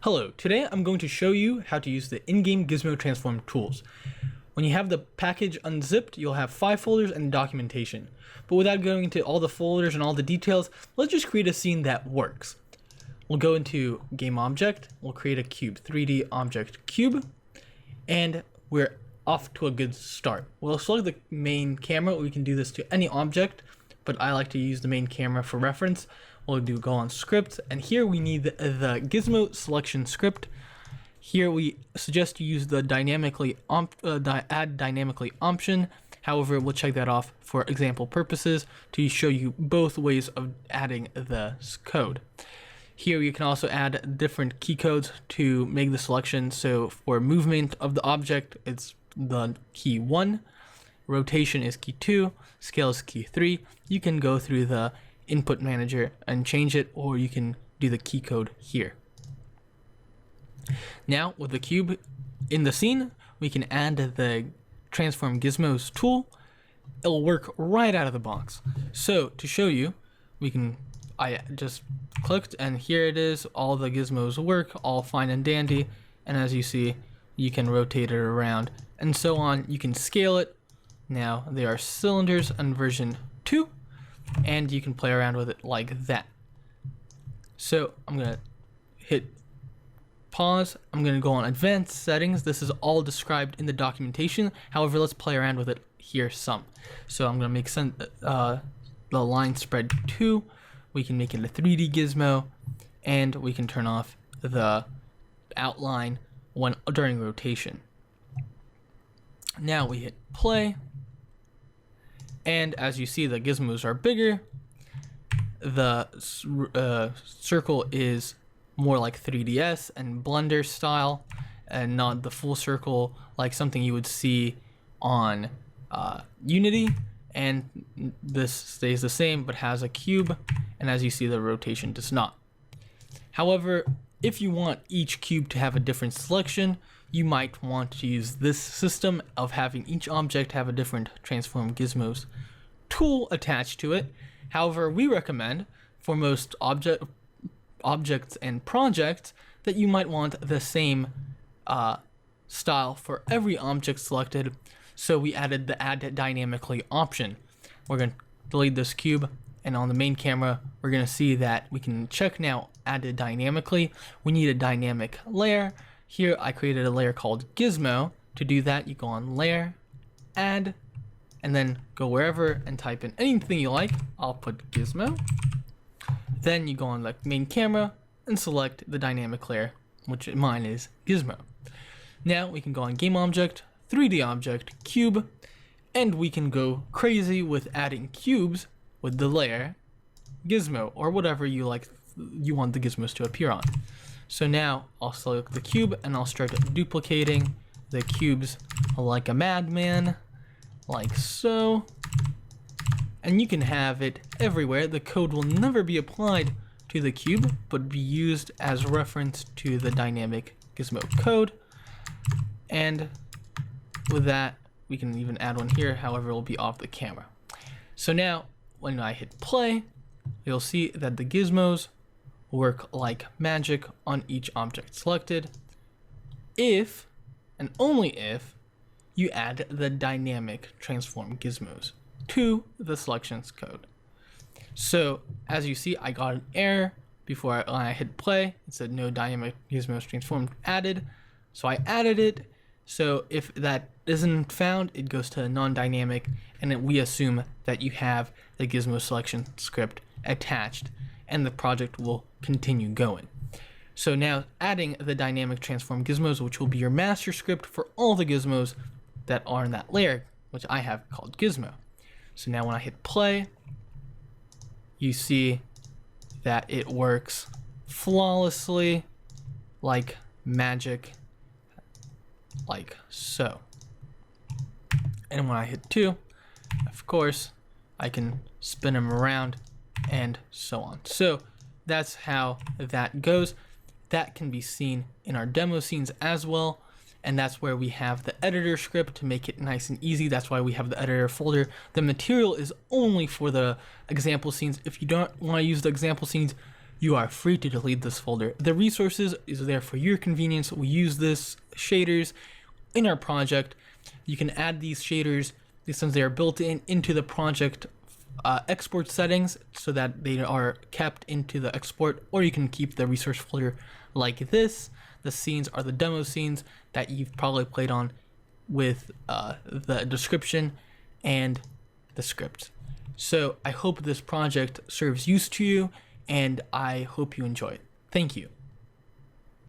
Hello, today I'm going to show you how to use the in-game Gizmo transform tools. When you have the package unzipped, you'll have 5 folders and documentation. But without going into all the folders and all the details, let's just create a scene that works. We'll go into game object, we'll create a cube, 3D object cube, and we're off to a good start. We'll select the main camera. We can do this to any object, but I like to use the main camera for reference. We'll go on script, and here we need the gizmo selection script. Here we suggest you use the add dynamically option. However, we'll check that off for example purposes to show you both ways of adding the code. Here you can also add different key codes to make the selection. So for movement of the object, it's the key 1, rotation is key 2, scale is key 3. You can go through the input manager and change it, or you can do the key code here. Now with the cube in the scene, we can add the transform gizmos tool. It'll work right out of the box. So to show you, I just clicked and here it is. All the gizmos work, all fine and dandy. And as you see, you can rotate it around and so on. You can scale it. Now they are cylinders on version 2. And you can play around with it like that. So I'm gonna hit pause. I'm gonna go on advanced settings. This is all described in the documentation. However, let's play around with it here some. So I'm gonna make the line spread 2. We can make it a 3D gizmo, and we can turn off the outline during rotation. Now we hit play. And as you see, the gizmos are bigger. The circle is more like 3DS and Blender style, and not the full circle like something you would see on Unity. And this stays the same but has a cube, and as you see, the rotation does not. However, if you want each cube to have a different selection, you might want to use this system of having each object have a different transform gizmos tool attached to it. However, we recommend for most objects and projects that you might want the same style for every object selected. So we added the add dynamically option. We're going to delete this cube, and on the main camera, we're going to see that we can check now added dynamically. We need a dynamic layer. Here I created a layer called Gizmo. To do that, you go on layer, add, and then go wherever and type in anything you like. I'll put Gizmo. Then you go on the main camera and select the dynamic layer, which mine is Gizmo. Now we can go on game object, 3D object, cube, and we can go crazy with adding cubes with the layer Gizmo, or whatever you want the gizmos to appear on. So now I'll select the cube and I'll start duplicating the cubes like a madman, like so. And you can have it everywhere. The code will never be applied to the cube, but be used as reference to the dynamic gizmo code. And with that, we can even add one here. However, it will be off the camera. So now when I hit play, you'll see that the gizmos work like magic on each object selected, if and only if you add the dynamic transform gizmos to the selections code. So as you see, I got an error before when I hit play. It said no dynamic gizmos transformed added, so I added it. So if that isn't found, it goes to non-dynamic, and then we assume that you have the gizmo selection script attached, and the project will continue going. So now adding the dynamic transform gizmos, which will be your master script for all the gizmos that are in that layer, which I have called Gizmo. So now when I hit play, you see that it works flawlessly like magic, like so. And when I hit 2, of course, I can spin them around and so on. So that's how that goes. That can be seen in our demo scenes as well. And that's where we have the editor script to make it nice and easy. That's why we have the editor folder. The material is only for the example scenes. If you don't want to use the example scenes, you are free to delete this folder. The resources is there for your convenience. We use this shaders in our project. You can add these shaders since they are built into the project export settings so that they are kept into the export, or you can keep the resource folder like this. The scenes are the demo scenes that you've probably played on with the description and the script. So I hope this project serves use to you, and I hope you enjoy it. Thank you.